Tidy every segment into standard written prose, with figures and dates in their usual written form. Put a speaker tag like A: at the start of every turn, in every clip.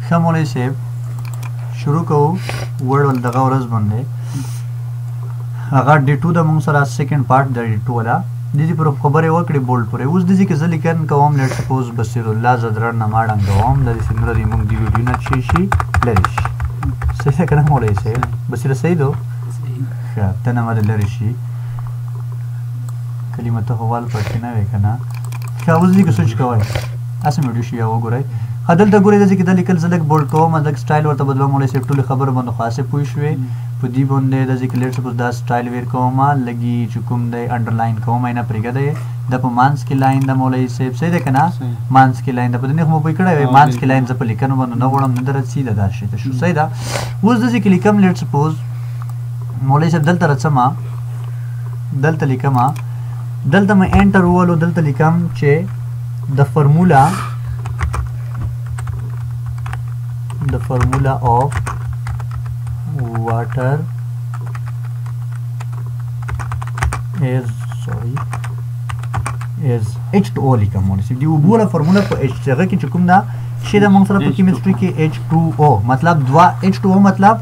A: خمولې سیب شروع کوو ورډ ول دغه ورځ باندې هغه ډی 2 د موږ سره سیکنډ پارت د ډی 2 ولا د دې پر خبرې وکړې بولډ پرې اوس د دې کې ځل کېن کوم لیټ سپوز بصیر الله زدرن نه ماړم دوم د دې سندره دی موږ دی ویډیو نه شي لری شي څه کنه مولې سي بصیر صحیح دو ښه تنه مال لری شي کلمه ته حوال پکې نه وکنه ښه اوس دې کې سوچ کوی اسه ویډیو شي او ګورئ هدل ته ګورئ د دې کې د لیکل زلک بولډ کوم د سټایل ورته بدلو مولې سي ټول خبر باندې خاصه پوي شوې په دې باندې د ذکر لیټ سپوز دا سټایل ویر کومه لګي چې کوم د انډرلاین کومه نه پرېګه دی د په مانس کې لاین د مولای سیب صحیح ده کنه مانس کې لاین د په دې خو په کړه وي مانس کې لاین ز په لیکنو باندې نه غوړم نه درځي د داسې ته شو صحیح ده اوس د ذکر لیکم لیټ سپوز مولای سیب دلته رسمه دلته لیکما دلته مې انټر وولو دلته لیکم چې د فارمولا of water is H2O لیکم ولې دی وبوله فارمولا په H څنګه کې چې کوم دا شی د موږ سره په کیمستري کې H2O مطلب H2O مطلب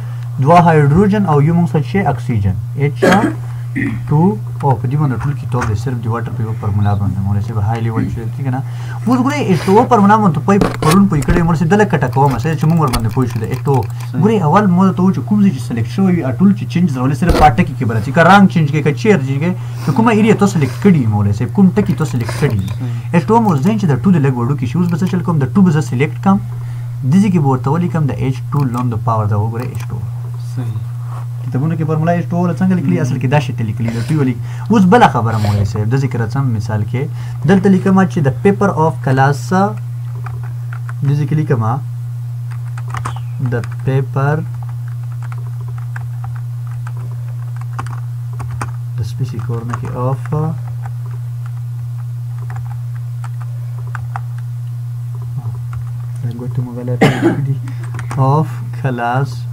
A: دوا هایدروجن او یو موږ سره شی اکسیجن H2O په دې باندې ټول کې ټول صرف دی واټر په فارمولا باندې مولې چې هاي لیول شي ٹھیک نه اوس ګورې H2O فارمولا باندې په پرون په کړه مولې چې دلته کټه کوم چې موږ ور باندې پوه شو د H2O ګورې اول مو ته چې کوم چې سلیکټ شوی ټول چې چینج راولې سره پټه کې برابر چې رنگ چینج کې چیر چې کومه ایریا ته سلیکټ کړي مولې چې کوم ټکی ته سلیکټ کړي H2O مو ځین چې د ټول لګ وړو کې شوز بس چل کوم د 2 بس سلیکټ کم دځي کې ورته ولې کم د H2 لون د پاور دا وګورې H2O صحیح کتابونه کې فارمولا H2O څنګه لیکلي اصل کې دا شی ته لیکلي د ټی ولي اوس بل خبره مولای صاحب د ذکر اعظم مثال کې دلته لیکم چې د پیپر اف کلاس د ذکر لیکم د پیپر د سپیسی کورنه کې اف غوته مو غلطه دي اف کلاس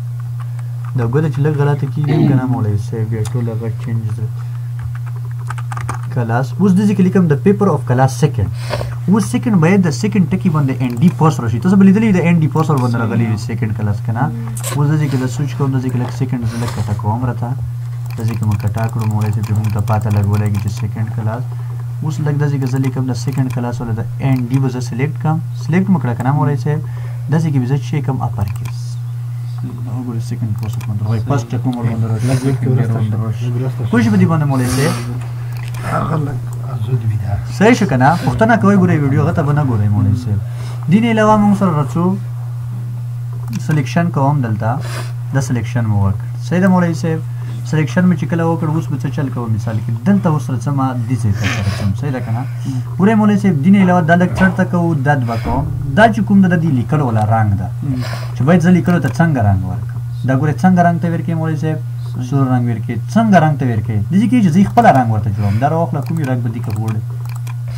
A: دا ګوره چې لږ غلطه کېږي که نه مولوي صاحب بیا ټول هغه چینج کلاس اوس داسې کې لیکم د پیپر اف کلاس سیکنډ اوس سیکنډ باید د سیکنډ ټکي باندې این ډي پوس راشي تاسو به لیدلي د این ډي پوس ور باندې راغلی وي سیکنډ کلاس که نه اوس داسې کې د سوچ کوم داسې کې لږ سیکنډ زه لږ کټه کوم راته داسې کې مو کټه کړو مولوي صاحب چې موږ ته پاته لږ ولګي چې سیکنډ کلاس اوس لږ داسې کې زه لیکم د سیکنډ کلاس والا د این ډي به زه سلیکټ کړم سلیکټ مو کړه که نه مولوي صاحب داسې کې به زه چې کوم اپر کیس وګورئ سیکنډ پوسټ باندې راځي فرست ټک مو باندې راځي خوش به دي باندې مولای سي هغه ازود ویدا صحیح شو کنه پښتنه کوي ګورئ ویډیو غته باندې ګورئ مولای سي دین علاوه موږ سره راځو سلیکشن کوم دلته د سلیکشن مو وکړ صحیح ده مولای سي سلیکشن مې چې کله وکړ اوس به څه چل کوم مثال کې دلته اوس سره دي څه کوم صحیح ده کنه پوره مولای سي دین علاوه د لک چرته کو دد وکړو دا چې کوم د دې لیکلو ولا رنگ ده چې باید ځل لیکلو ته څنګه رنگ ورکړم دا ګوره څنګه رنگ ته ورکې مولوي صاحب سور رنگ ورکې څنګه رنگ ته ورکې د دې کې چې خپل رنگ ورته جوړم دا راوخله کومي رنگ بدی کول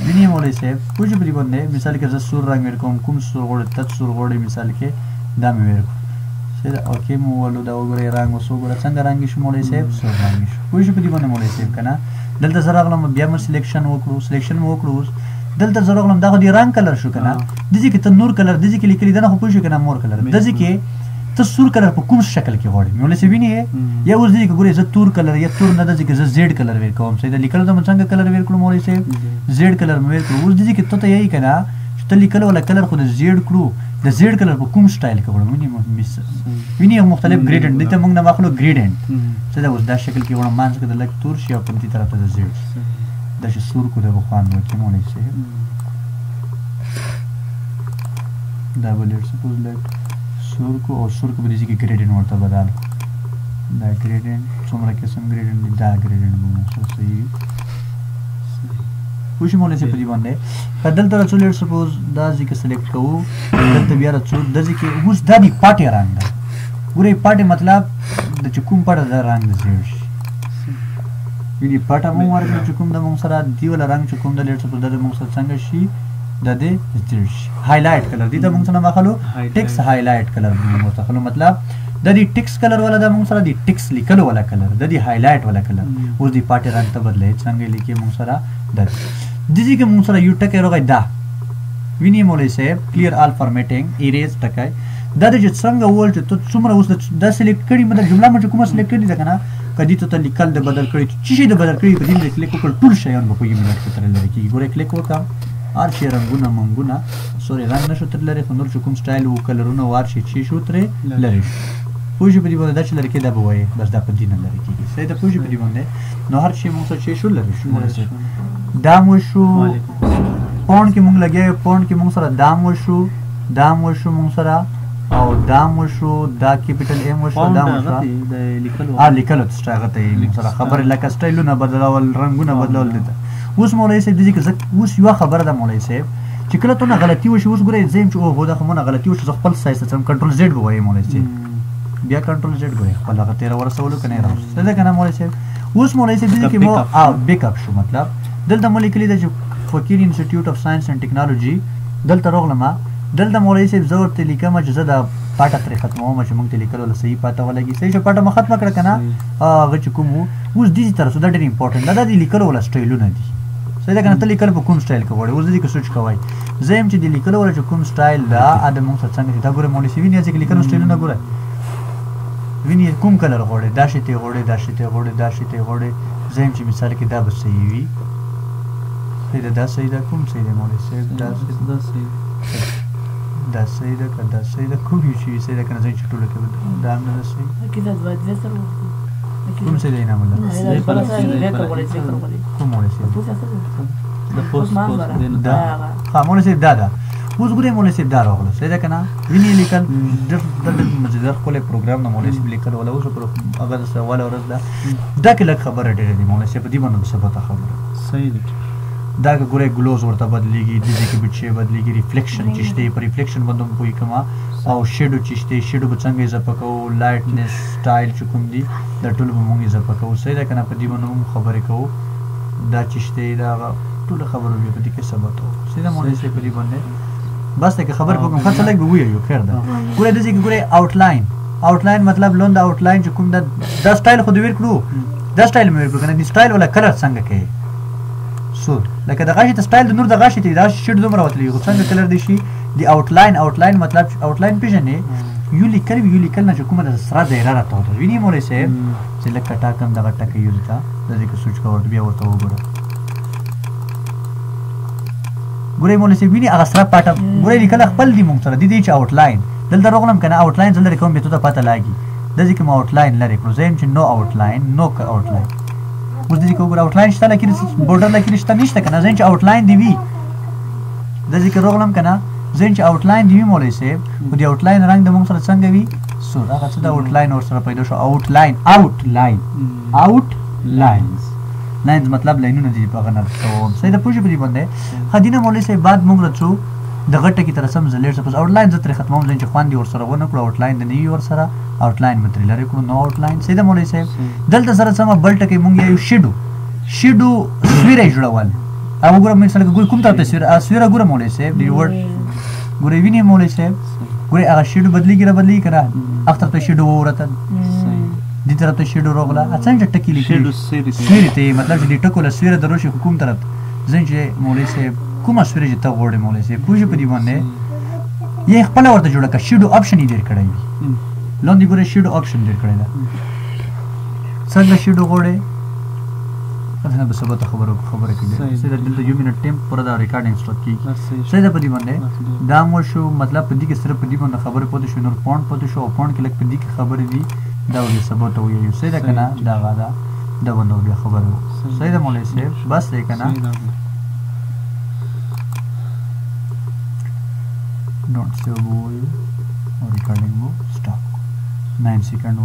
A: ویني مولوي صاحب پوجي په دې باندې مثال کې زه سور رنگ ورکوم کوم سور غوړ ته سور غوړ مثال کې دا مې ورکوم سره اوکې مو ولو دا وګوره رنگ وسو ګوره څنګه رنگ شي مولوي صاحب سور رنگ شي پوجي په دې باندې مولوي صاحب کنه دلته زه راغلم بیا مې سلیکشن وکړو دلته زه راغلم دا خو دی رنګ کلر شو کنه دځي کې ته نور کلر دځي کې لیکلي دا خو پوه شو کنه مور کلر دځي کې ته سور کلر په کوم شکل کې غواړې مولوي صاحب ویني یا اوس دې کې ګورې زه تور کلر یا تور نه دځي کې زه زیډ کلر ور کوم صحیح ده لیکلو ته څنګه کلر ور کړو مولوي صاحب زیډ کلر مې ور کړو اوس دځي کې ته یې کنه چې ته لیکلو ولا کلر خو د زیډ کړو د زیډ کلر په کوم سټایل کې غواړم ویني مختلف گریډنټ دته موږ نه واخلو گریډنټ څه دا اوس دا شکل کې غواړم مانځ کې د لک تور شي او په دې طرف ته د زیډ دا چې سور کو د بخوان نو کې مولوي صاحب دا بلیر سپوز لگ سور کو اور سور کو بریزی کی گریڈنٹ ورطا بدال دا گریڈنٹ سمرا قسم گریڈنٹ دا گریڈنٹ بومو صحیح خوشی مولے سے پدی باندے دل تا رچو لیر سپوز دا زی که سلیکٹ کهو دل تا بیا رچو دا زی که اوز دا دی پاٹی رنگ دا گوره پاٹی مطلب دا چکوم پاٹا دا رنگ دا زیرش ویدی پاٹا مو ورکر چکوم دا مونگ سرا دیولا رنگ چکوم دا لیر سپوز دا دا مونگ سر سنگا شی دا دې هایلایټ کلر دي ته موږ سره مخالو ټیکس هایلایټ کلر موږ ته مطلب د دې ټیکس کلر ولا د موږ سره د ټیکس لیکلو ولا کلر د دې هایلایټ ولا کلر اوس د پاټي رنگ ته بدلې څنګه لیکي موږ سره د دې کې موږ سره یو ټکی راغی دا ویني مولوي صاحب کلیر آل فارمیټینګ اریز ټکی دا د څنګه وول چې ته څومره اوس دا سلیکټ کړي مطلب جمله مې کومه سلیکټ کړي ده کنه کدی ته لیکل د بدل کړي چې شي د بدل کړي په دې کلیک وکړ ټول شیان په یوه منټ کې تر لري کیږي ګوره کلیک وکړم هر شي رنگونه منګونه سوري رنگ نشو تر لري خو نور چې کوم سټایل وو کلرونه وار شي چې شو تر لري پوجي په دې باندې دا چې لري کې دا بوي بس دا په دې نه لري کیږي سید پوجي په دې باندې نو هر شي موږ څه شو لري شو دا مو شو پون کې موږ لګي پون کې موږ سره دا مو شو موږ سره او دا مو شو دا کیپټل ام مو شو دا مو شو لیکلو ستاره ته موږ سره خبر لکه سټایلونه بدلول رنگونه بدلول دي اوس مولوی صاحب دې کې اوس یو خبره ده مولوی صاحب چې کله ته نه غلطي وشي اوس ګورې زم چې او دا خمونه غلطي وشي خپل سایز سم کنټرول زد وایي مولوی صاحب بیا کنټرول زد ګورې خپل هغه 13 ورسولو کنه راځي دا کنه مولوی صاحب اوس مولوی صاحب دې کې مو بیک اپ شو مطلب دلته مولوی کلی د فقیر انسټیټیوټ اف ساينس اند ټیکنالوژي دلته راغلم دلته مولوی صاحب زور ته لیکم چې زه دا پاټه تر ختموم چې موږ ته لیکلو له صحیح پاته ولګي صحیح پاټه ختمه کړه کنه هغه چې کوم اوس دې تر څو دا ډېر امپورټنت دا د لیکلو ول سټایلونه دي صحیح ده کنه ته لیکل په کوم سټایل کې وړي اوس دې کې سوچ کوی زم چې دې لیکلو ول چې کوم سټایل دا ادم موږ څنګه دا ګوره مولوی صاحب نه چې لیکلو سټایلونه ګوره ویني کوم کلر غوړي دا شته غوړي زم چې مثال کې دا به صحیح وي دا صحیح ده کوم صحیح ده مولوی صاحب دا صحیح ده کدا صحیح ده کوم شي صحیح ده کنه زين چې ټول کې دا نه صحیح
B: اكيد ادوات سر
A: کوم صحیح ده نه مولا کوم مولوی صاحب
B: د پوسټ
A: دا مولوی صاحب دا اوس ګورې مولوی صاحب دا راغله صحیح ده کنه ویني لیکل د مجدد خپل پروګرام نه مولوی صاحب لیکل ولا اوس پر هغه سوال ورځ دا کله خبره ډېره دی مولوی صاحب دی باندې ثبت خبره
C: صحیح ده
A: دا ګوره ګلوز ورته بدلیږي د دې کې بچي بدلیږي ریفلیکشن چې شته پر ریفلیکشن باندې کوی کما او شیډو چې شته شیډو به څنګه اضافه کوو لایټنس سټایل چې کوم دي د ټول به موږ اضافه کوو صحیح ده کنه په دې باندې موږ خبرې کوو دا چې شته دا ټول خبرو به په دې کې ثبت وو صحیح ده مونږ یې په دې باندې بس ته خبر کوم خاصه لګ به ویو خیر ده ګوره د دې کې ګوره آوټلاین مطلب لوند آوټلاین چې کوم دا سټایل خو دې ورکړو دا سټایل مې ورکړو کنه دې سټایل ولا کلر څنګه کوي سو لکه د غاشي ته سټایل د نور د غاشي ته دا شیډ دومره وتلی خو څنګه کلر دی شي دی آوټلاین مطلب آوټلاین پیژنې یو لیکل نه چې کومه د سره دایره راته وته ویني مولوی صاحب چې لکه ټاکم دغه ټکه یو تا د دې کې سوچ کاوه بیا ورته وګوره ګورې مولوی صاحب ویني هغه سره پټه ګورې لیکل خپل دی مونږ سره دی چې آوټلاین دلته راغلم کنه آوټلاین زلر کوم به ته پته لاګي د دې کې ما آوټلاین لري کړو زم چې نو آوټلاین اوس دې کوم آوټلاین شته لکه بورډر لکه نشته کنه زین چې آوټلاین دی وی د دې کې راغلم کنه زین چې آوټلاین دی وی مولوی صاحب خو دی آوټلاین رنگ د موږ سره څنګه وی سو هغه څه د آوټلاین اور سره پیدا شو آوټلاین لاینز مطلب لاینونه دي په غنر ته صحیح د پوجي په دې باندې خدینه مولوی صاحب بعد موږ رچو د غټه کی تر سم زلیر سپوز آوټلاین زتر ختموم زین چې خوان دی ور سره ونه کړو آوټلاین د نیو ور سره آوټلاین متری لري کړو نو آوټلاین صحیح د مولوی صاحب دلته سره سم بل ټکی مونږ یو شیډو سویره جوړول او وګورم مثلا کوم ته سویره ګورم مولوی صاحب دی ورډ ګورې ویني مولوی صاحب ګورې هغه شیډو بدلیږي کړه اختر ته شیډو ورته دې طرف ته شیډو راغله څنګه ټکی لیکي سویره ته مطلب چې ټکو له سویره دروشي حکومت طرف زین چې مولوی صاحب کومه سویره چې ته غوړې مولوی صاحب پوجي په دې باندې یې خپل ورته جوړه کا شیډو آپشن یې ډیر کړی لاندې ګورې شیډو آپشن ډیر کړی دا څنګه شیډو غوړې څنګه به سبا ته خبره کړي سره دلته یو منټ ټیم پر دا ریکارډینګ سٹارټ کی سره په دې باندې دا مو شو مطلب په دې کې صرف په دې باندې خبره پوه شو نور پوینټ پوه شو پوینټ کې لکه په دې کې خبره دي دا ولې سبا ته وایي سره کنه دا غادا دا باندې بیا خبره سره مولوی صاحب بس دی کنه don't save recording stop 9 second